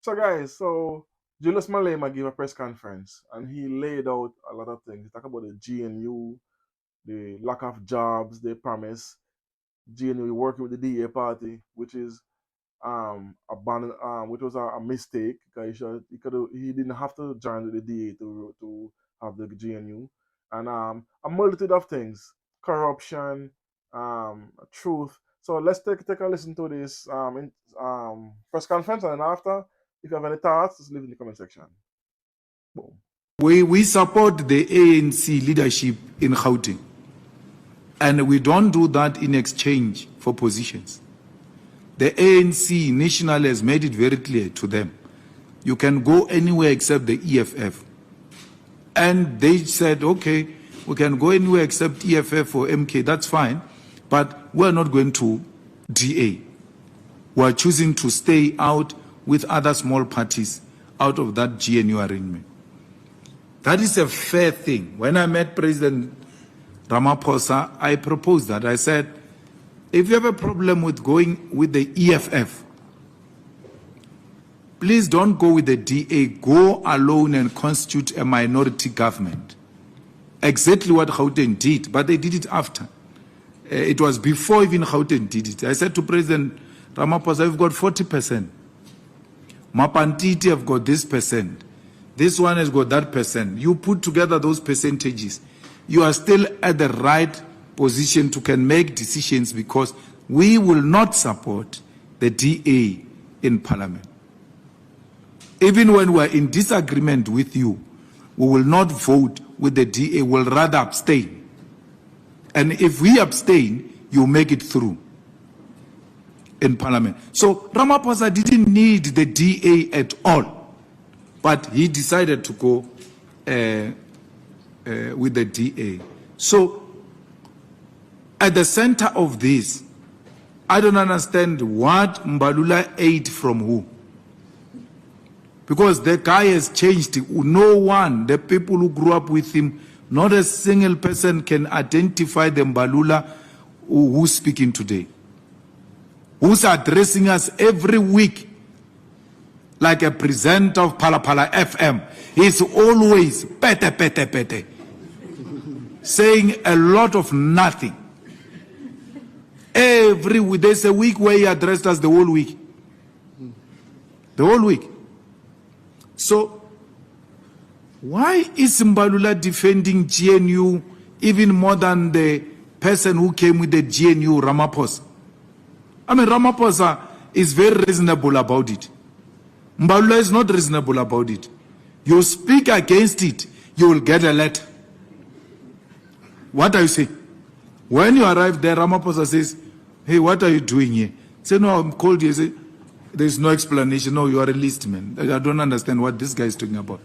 So guys, so Julius Malema gave a press conference and he laid out a lot of things. He talked about the GNU, the lack of jobs they promise. GNU working with the DA party, which is which was a mistake because he didn't have to join with the DA to have the GNU, and a multitude of things, corruption, truth. So let's take a listen to this press conference, and after, if you have any thoughts, just leave in the comment section. Boom. We support the ANC leadership in Gauteng, and we don't do that in exchange for positions. The ANC national has made it very clear to them, you can go anywhere except the EFF. And they said, okay, we can go anywhere except EFF or MK, that's fine, but we're not going to DA. We're choosing to stay out with other small parties out of that GNU arrangement. That is a fair thing. When I met President Ramaphosa, I proposed that. I said, if you have a problem with going with the EFF, please don't go with the DA. Go alone and constitute a minority government. Exactly what Gauteng did, but they did it after. It was before even Gauteng did it. I said to President Ramaphosa, we've got 40%. Mapantiti have got this percent. This one has got that percent. You put together those percentages, you are still at the right position to can make decisions, because we will not support the DA in Parliament. Even when we are in disagreement with you, we will not vote with the DA, we'll rather abstain. And if we abstain, you make it through in Parliament. So Ramaphosa didn't need the DA at all, but he decided to go with the DA. So at the center of this, I don't understand what Mbalula ate from who. Because the guy has changed. No one, the people who grew up with him, not a single person can identify the Mbalula who's speaking today, who's addressing us every week like a presenter of Pala Pala FM. He's always pete, pete, pete, saying a lot of nothing. Every week, there's a week where he addressed us the whole week. The whole week. So, why is Mbalula defending GNU even more than the person who came with the GNU, Ramaphosa? I mean, Ramaphosa is very reasonable about it. Mbalula is not reasonable about it. You speak against it, you will get a letter. What are you saying? When you arrive there, Ramaphosa says, hey, what are you doing here? Say, no, I'm called here. Say, there's no explanation. No, you are a list man. I don't understand what this guy is talking about.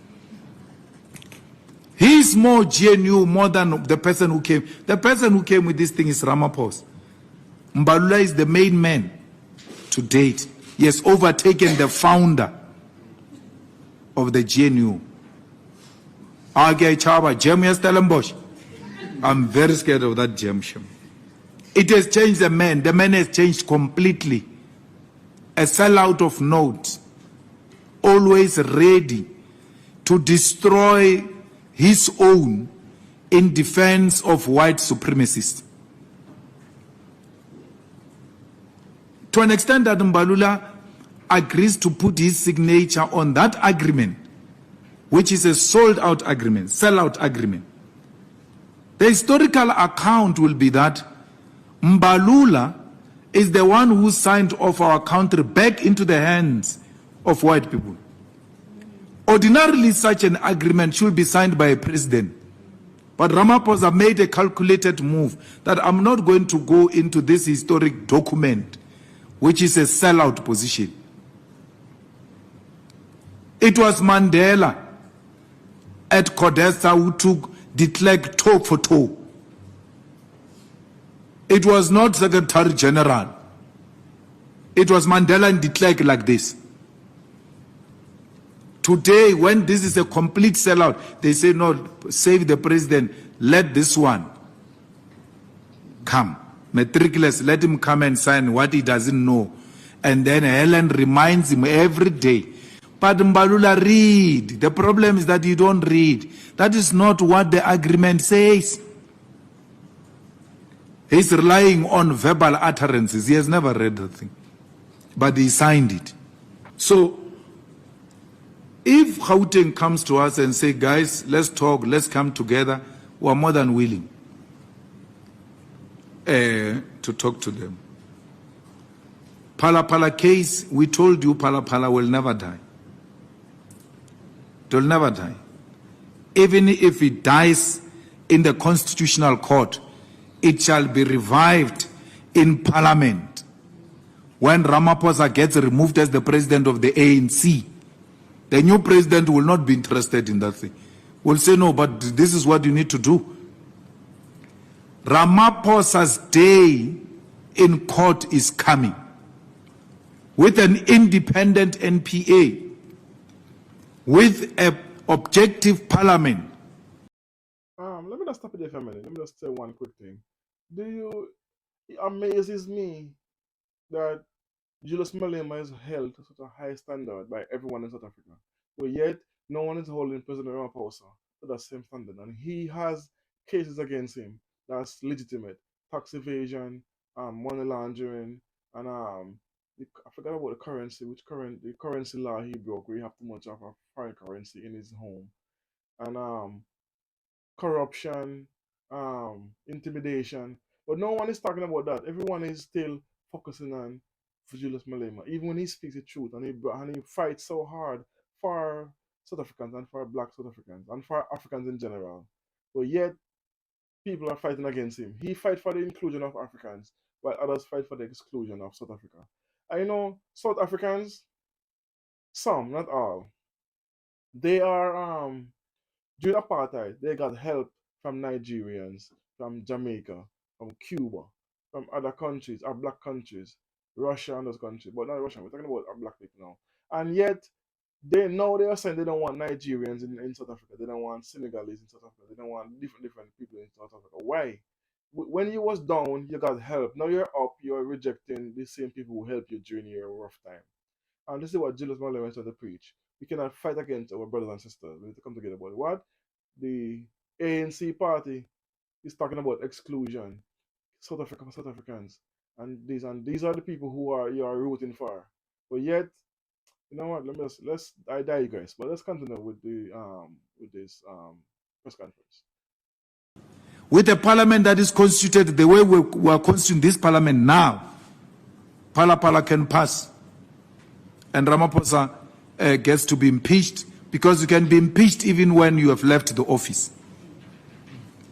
He's more GNU more than the person who came. The person who came with this thing is Ramaphosa. Mbalula is the main man to date. He has overtaken the founder of the GNU. I'm very scared of that gem. It has changed the man. The man has changed completely. A sellout of notes, always ready to destroy his own in defense of white supremacists. To an extent that Mbalula agrees to put his signature on that agreement, which is a sold-out agreement, sell-out agreement. The historical account will be that Mbalula is the one who signed off our country back into the hands of white people. Ordinarily, such an agreement should be signed by a president. But Ramaphosa made a calculated move that I'm not going to go into this historic document, which is a sellout position. It was Mandela at Codesa who took de Klerk toe for toe. It was not Secretary General. It was Mandela and de Klerk like this. Today, when this is a complete sellout, they say, no, save the president, let this one come. Matriculous, let him come and sign what he doesn't know. And then Helen reminds him every day, But Mbalula, read. The problem is that you don't read. That is not what the agreement says. He's relying on verbal utterances. He has never read the thing. But he signed it. So, if Gauteng comes to us and say, guys, let's talk, let's come together, we are more than willing to talk to them. Phala case, we told you Phala will never die. It will never die. Even if it dies in the Constitutional Court, it shall be revived in Parliament. When Ramaphosa gets removed as the president of the ANC, the new president will not be interested in that thing. Will say, no, but this is what you need to do. Ramaphosa's day in court is coming with an independent NPA, with an objective parliament. Let me just stop it there for a minute. Let me just say one quick thing. It amazes me that Julius Malema is held to such a high standard by everyone in South Africa, but yet no one is holding President Ramaphosa to that same standard, and he has cases against him that's legitimate: tax evasion, money laundering, and I forgot about the currency. The currency law he broke, where you have too much of a foreign currency in his home, and corruption, intimidation. But no one is talking about that. Everyone is still focusing on Julius Malema, even when he speaks the truth and he fights so hard for South Africans and for Black South Africans and for Africans in general. But yet, people are fighting against him. He fights for the inclusion of Africans, while others fight for the exclusion of South Africa. I know South Africans, some, not all, they are during apartheid, they got help from Nigerians, from Jamaica, from Cuba, from other countries, or black countries, Russia and those countries, but not Russia, we're talking about our black people now. And yet, they are saying they don't want Nigerians in South Africa, they don't want Senegalese in South Africa, they don't want different people in South Africa. Why? When you was down, you got help. Now you're up, you're rejecting the same people who helped you during your rough time. And this is what Julius Malema is trying to preach. We cannot fight against our brothers and sisters. We need to come together. But what? The ANC party is talking about exclusion, South Africa for South Africans, and these are the people who you are rooting for. But yet, you know what? I digress. But let's continue with this press conference. With a parliament that is constituted the way we are constituting this parliament now, Phala can pass, and Ramaphosa gets to be impeached, because you can be impeached even when you have left the office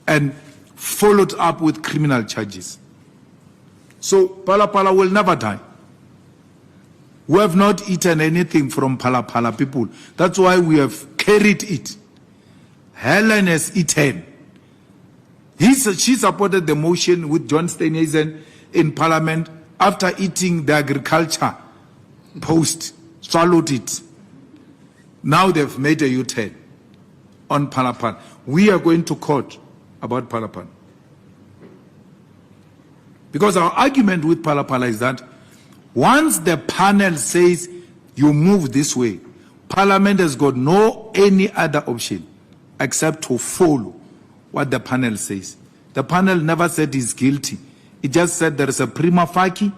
and followed up with criminal charges. So Phala will never die. We have not eaten anything from Phala people. That's why we have carried it. Helen has eaten. She supported the motion with John Steenhuisen in Parliament after eating the agriculture post, swallowed it. Now they've made a U-turn on Phala. We are going to court about Phala. Because our argument with Phala is that once the panel says you move this way, Parliament has got no any other option except to follow what the panel says. The panel never said he's guilty. It just said there is a prima facie,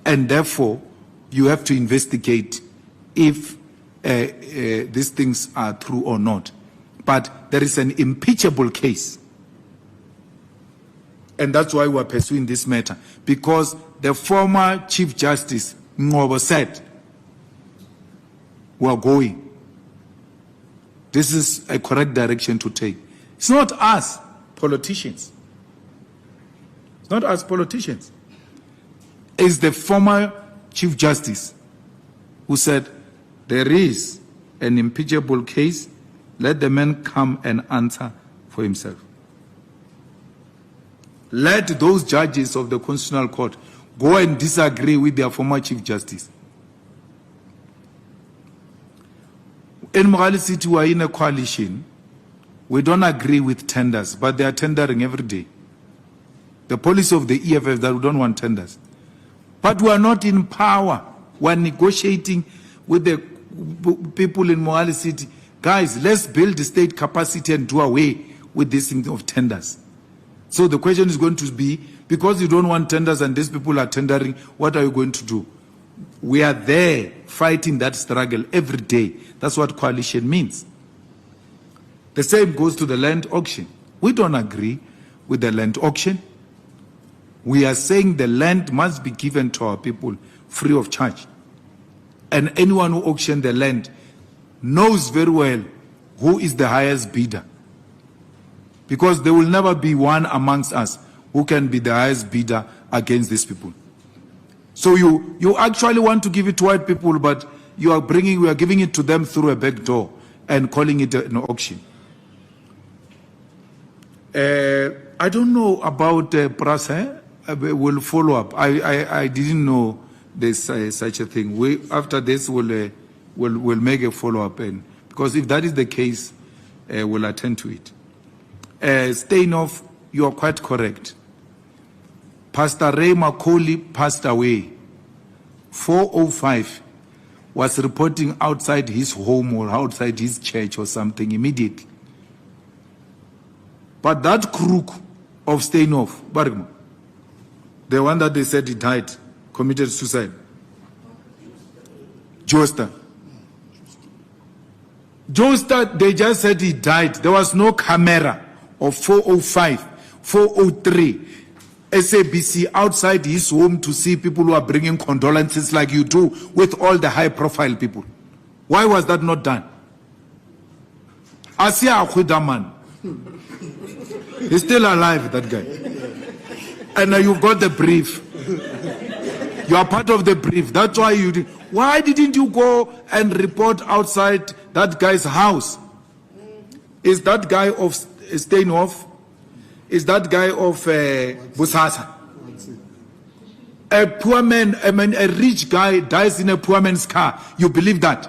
and therefore you have to investigate if these things are true or not. But there is an impeachable case. And that's why we're pursuing this matter. Because the former Chief Justice Ngobo said, we're going. This is a correct direction to take. It's not us, politicians. It's not us, politicians. It's the former Chief Justice who said, there is an impeachable case. Let the man come and answer for himself. Let those judges of the Constitutional Court go and disagree with their former Chief Justice. In Mogale City, we are in a coalition. We don't agree with tenders, but they are tendering every day. The policy of the EFF that we don't want tenders. But we are not in power. We are negotiating with the people in Moali City, guys, let's build the state capacity and do away with this thing of tenders. So the question is going to be, because you don't want tenders and these people are tendering, what are you going to do? We are there fighting that struggle every day. That's what coalition means. The same goes to the land auction. We don't agree with the land auction. We are saying the land must be given to our people free of charge. And anyone who auctions the land knows very well who is the highest bidder. Because there will never be one amongst us who can be the highest bidder against these people. So you actually want to give it to white people, but we are giving it to them through a back door and calling it an auction. I don't know about Pras. We'll follow up. I didn't know there's such a thing. After this, we'll make a follow up, and because if that is the case, we'll attend to it. Staying off, you are quite correct. Pastor Ray Macaulay passed away. 4:05 was reporting outside his home or outside his church or something immediately. But that crook of staying off, Bargman, the one that they said he died, committed suicide, Josta, they just said he died. There was no camera of 4:05, 4:03, SABC outside his home to see people who are bringing condolences like you do with all the high-profile people. Why was that not done? Asia Akhudaman. He's still alive, that guy. And you've got the brief. You are part of the brief. That's why you did. Why didn't you go and report outside that guy's house? Is that guy of Steinhoff? Is that guy of Busasa? A poor man, a rich guy dies in a poor man's car. You believe that?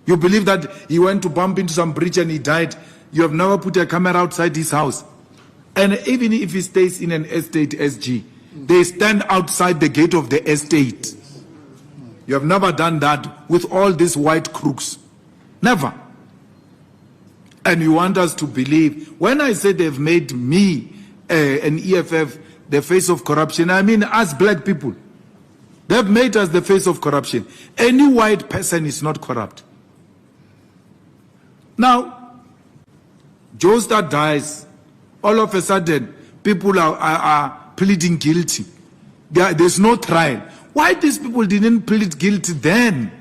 You believe that he went to bump into some bridge and he died? You have never put a camera outside his house. And even if he stays in an estate SG, they stand outside the gate of the estate. You have never done that with all these white crooks. Never. And you want us to believe. When I say they've made me an EFF the face of corruption, I mean us black people. They've made us the face of corruption. Any white person is not corrupt. Now, Joestar dies, all of a sudden, people are pleading guilty. There's no trial. Why these people didn't plead guilty then?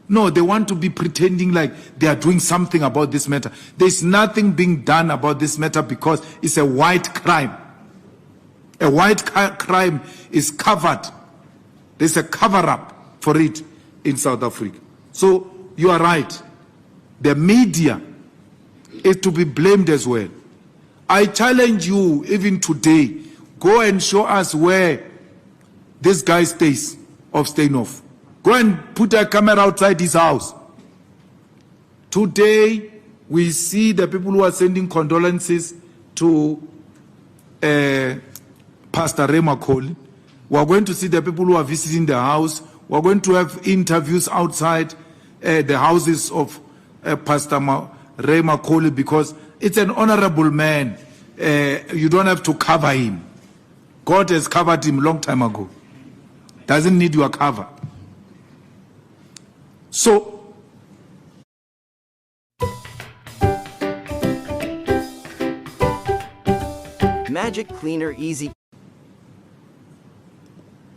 No, they want to be pretending like they are doing something about this matter. There's nothing being done about this matter because it's a white crime. A white crime is covered. There's a cover-up for it in South Africa. So you are right. The media is to be blamed as well. I challenge you, even today, go and show us where this guy stays of Steinhoff. Go and put a camera outside his house. Today, we see the people who are sending condolences to Pastor Ray Macaulay. We are going to see the people who are visiting the house. We are going to have interviews outside the houses of Pastor Ray Macaulay, because it's an honorable man. You don't have to cover him. God has covered him a long time ago. Doesn't need your cover. So, Magic Cleaner Easy.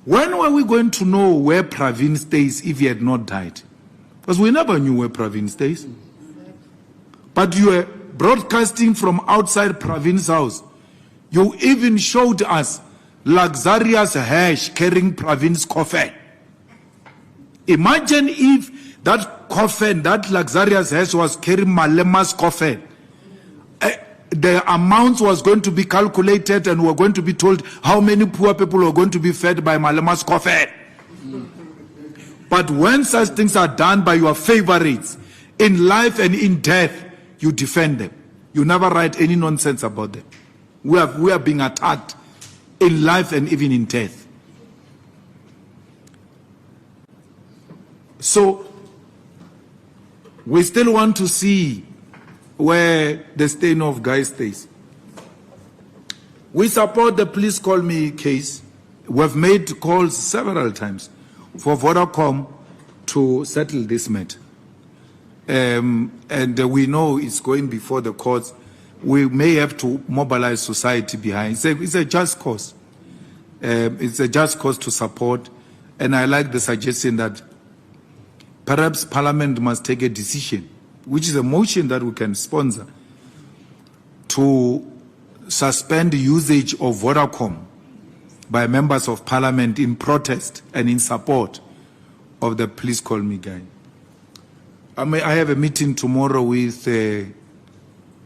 When were we going to know where Pravin stays if he had not died? Because we never knew where Pravin stays. But you were broadcasting from outside Pravin's house. You even showed us luxurious hash carrying Pravin's coffin. Imagine if that coffin, that luxurious hash, was carrying Malema's coffin. The amount was going to be calculated and we're going to be told how many poor people are going to be fed by Malema's coffin. But when such things are done by your favorites, in life and in death, you defend them. You never write any nonsense about them. We are being attacked in life and even in death. So we still want to see where the stain of Guy stays. We support the Please Call Me case. We've made calls several times for Vodacom to settle this matter. And we know it's going before the courts. We may have to mobilize society behind. It's a just cause. It's a just cause to support. And I like the suggestion that perhaps Parliament must take a decision, which is a motion that we can sponsor, to suspend the usage of Vodacom by members of Parliament in protest and in support of the Please Call Me guy. I have a meeting tomorrow with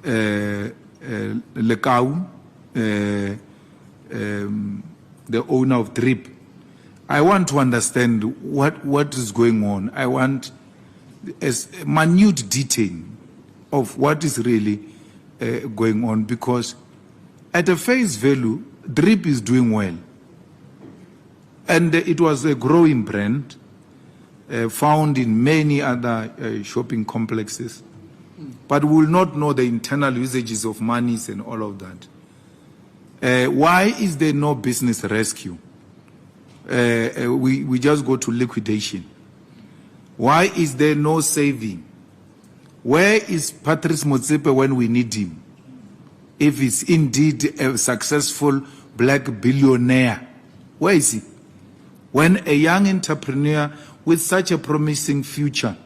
Lekau, the owner of DRIP. I want to understand what is going on. I want a minute detail of what is really going on, because at a face value, DRIP is doing well. And it was a growing brand found in many other shopping complexes. But we will not know the internal usages of monies and all of that. Why is there no business rescue? We just go to liquidation. Why is there no saving? Where is Patrice Motsepe when we need him? If he's indeed a successful black billionaire, where is he? When a young entrepreneur with such a promising future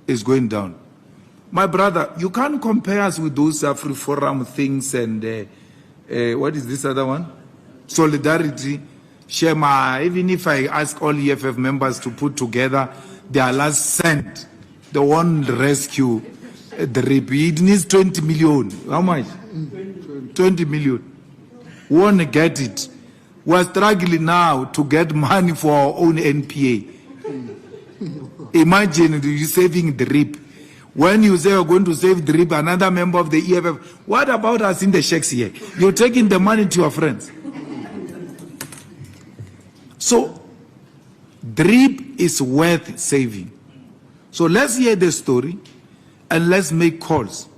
is going down. My brother, you can't compare us with those AfriForum things and what is this other one? Solidarity. Shema, even if I ask all EFF members to put together their last cent, they won't rescue the rape. It needs 20 million. How much? 20 million. We won't get it. We're struggling now to get money for our own NPA. Imagine you saving the RIP. When you say you're going to save the RIP, another member of the EFF, what about us in the sheikhs here? You're taking the money to your friends. So, DRIP is worth saving. So let's hear the story and let's make calls.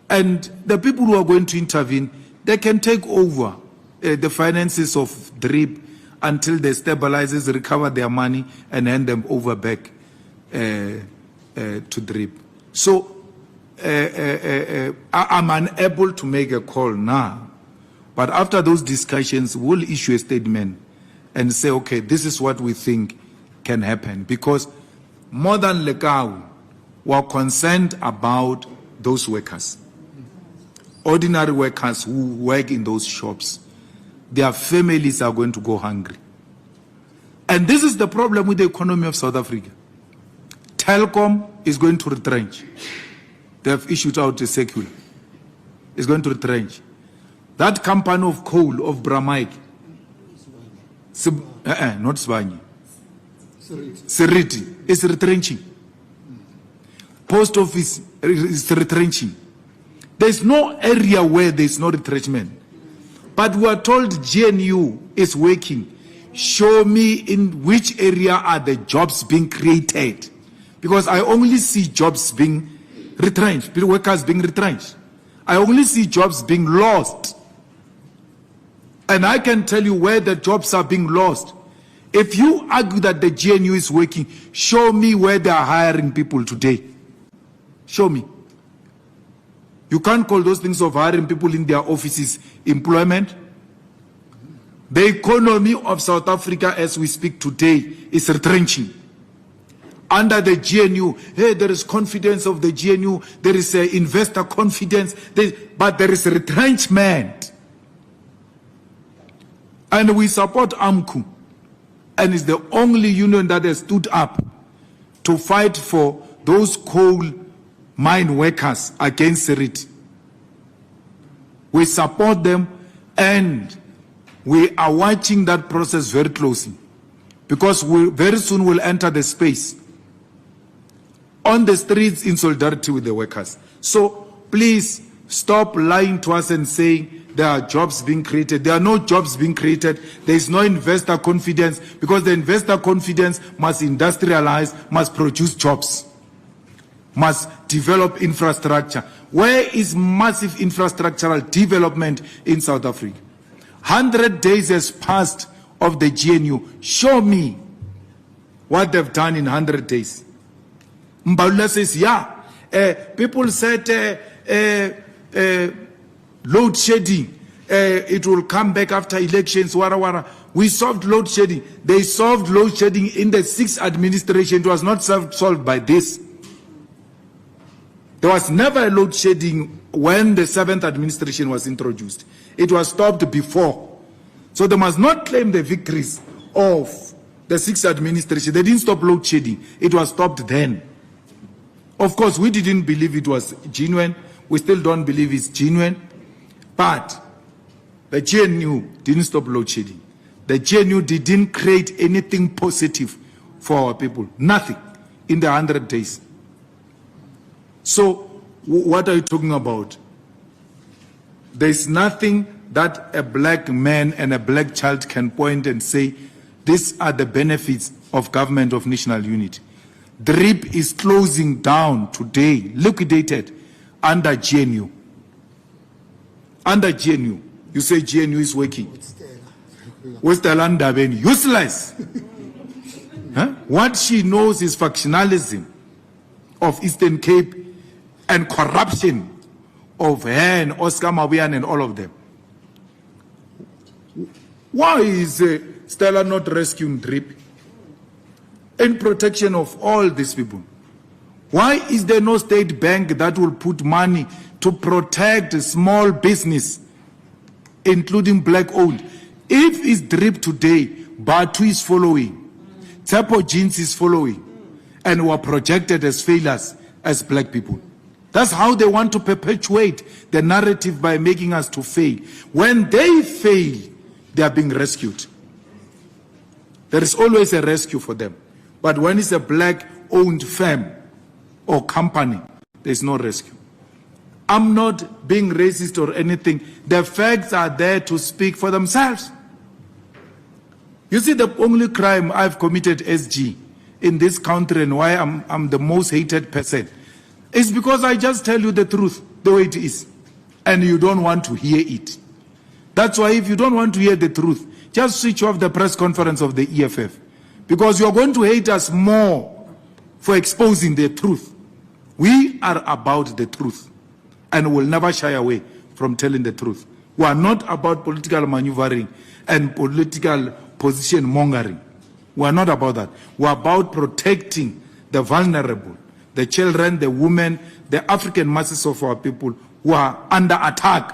And the people who are going to intervene, they can take over the finances of DRIP until they stabilize, recover their money, and hand them over back to DRIP. So I'm unable to make a call now. But after those discussions, we'll issue a statement and say, okay, this is what we think can happen. Because more than Lekau, we're concerned about those workers. Ordinary workers who work in those shops. Their families are going to go hungry. And this is the problem with the economy of South Africa. Telkom is going to retrench. They have issued out a circular. It's going to retrench. That company of coal, of Bramite, not Svanye, Seriti, is retrenching. Post office is retrenching. There's no area where there's no retrenchment. But we are told GNU is working. Show me in which area are the jobs being created. Because I only see jobs being retrenched, workers being retrenched. I only see jobs being lost. And I can tell you where the jobs are being lost. If you argue that the GNU is working, show me where they are hiring people today. Show me. You can't call those things of hiring people in their offices employment. The economy of South Africa as we speak today is retrenching. Under the GNU, hey, there is confidence of the GNU, there is investor confidence, but there is retrenchment. And we support AMCU, and it's the only union that has stood up to fight for those coal mine workers against it. We support them, and we are watching that process very closely, because we very soon will enter the space on the streets in solidarity with the workers. So please, Stop lying to us and saying there are jobs being created. There are no jobs being created. There is no investor confidence, because the investor confidence must industrialize, must produce jobs, must develop infrastructure. Where is massive infrastructural development in South Africa? 100 days has passed of the GNU. Show me what they've done in 100 days. Mbalula says, yeah, people said load shedding, it will come back after elections, wara wara. We solved load shedding. They solved load shedding in the 6th administration. It was not solved by this. There was never a load shedding when the 7th administration was introduced. It was stopped before. So they must not claim the victories of the 6th administration. They didn't stop load shedding. It was stopped then. Of course, we didn't believe it was genuine. We still don't believe it's genuine. But the GNU didn't stop load shedding. The GNU didn't create anything positive for our people. Nothing in the 100 days. So what are you talking about? There's nothing that a black man and a black child can point and say, these are the benefits of government of national unity. DRIP is closing down today, liquidated, under GNU. Under GNU. You say GNU is working. What's the land useless? Huh? What she knows is factionalism of Eastern Cape and corruption of her and Oscar Mawian and all of them. Why is Stella not rescuing DRIP in protection of all these people? Why is there no state bank that will put money to protect small business, including black-owned? If it's DRIP today, Batu is following, Tsepo Jeans is following, and were projected as failures as black people. That's how they want to perpetuate the narrative, by making us to fail. When they fail, they are being rescued. There is always a rescue for them. But when it's a black-owned firm or company, there's no rescue. I'm not being racist or anything. The facts are there to speak for themselves. You see, the only crime I've committed, SG, in this country, and why I'm the most hated person, is because I just tell you the truth, the way it is, and you don't want to hear it. That's why if you don't want to hear the truth, just switch off the press conference of the EFF, because you're going to hate us more for exposing the truth. We are about the truth, and will never shy away from telling the truth. We are not about political maneuvering and political position mongering. We are not about that. We are about protecting the vulnerable, the children, the women, the African masses of our people who are under attack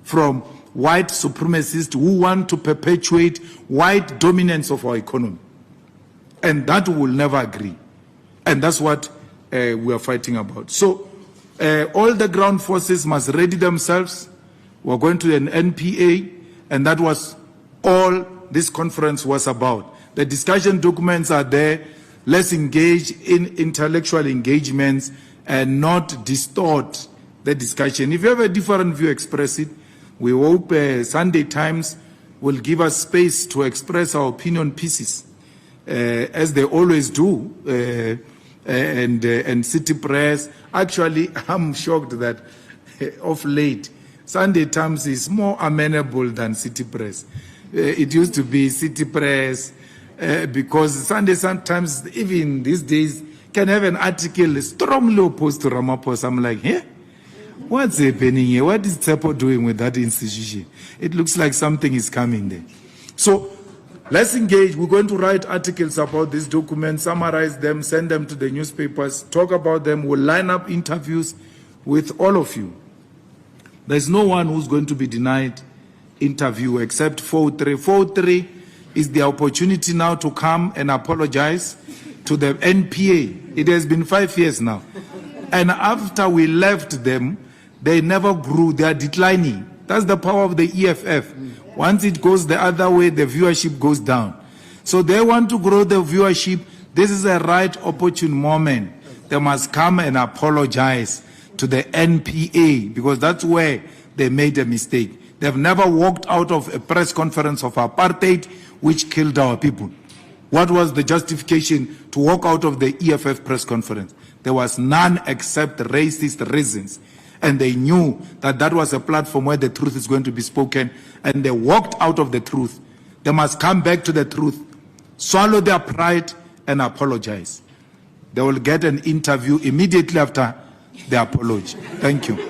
from white supremacists who want to perpetuate white dominance of our economy. And that we will never agree. And that's what we are fighting about. So all the ground forces must ready themselves. We're going to an NPA, and that was all this conference was about. The discussion documents are there. Let's engage in intellectual engagements and not distort the discussion. If you have a different view, express it. We hope Sunday Times will give us space to express our opinion pieces, as they always do, and City Press. Actually, I'm shocked that of late, Sunday Times is more amenable than City Press. It used to be City Press, because Sunday sometimes, even these days, can have an article strongly opposed to Ramaphosa. I'm like, hey, what's happening here? What is Tsepo doing with that institution? It looks like something is coming there. So let's engage. We're going to write articles about these documents, summarize them, send them to the newspapers, talk about them. We'll line up interviews with all of you. There's no one who's going to be denied interview except 43. 43 is the opportunity now to come and apologize to the NPA. It has been 5 years now. And after we left them, they never grew. They are declining. That's the power of the EFF. Once it goes the other way, the viewership goes down. So they want to grow the viewership. This is a right opportune moment. They must come and apologize to the NPA, because that's where they made a mistake. They've never walked out of a press conference of apartheid, which killed our people. What was the justification to walk out of the EFF press conference? There was none except racist reasons. And they knew that that was a platform where the truth is going to be spoken, and they walked out of the truth. They must come back to the truth, swallow their pride, and apologize. They will get an interview immediately after the apology. Thank you.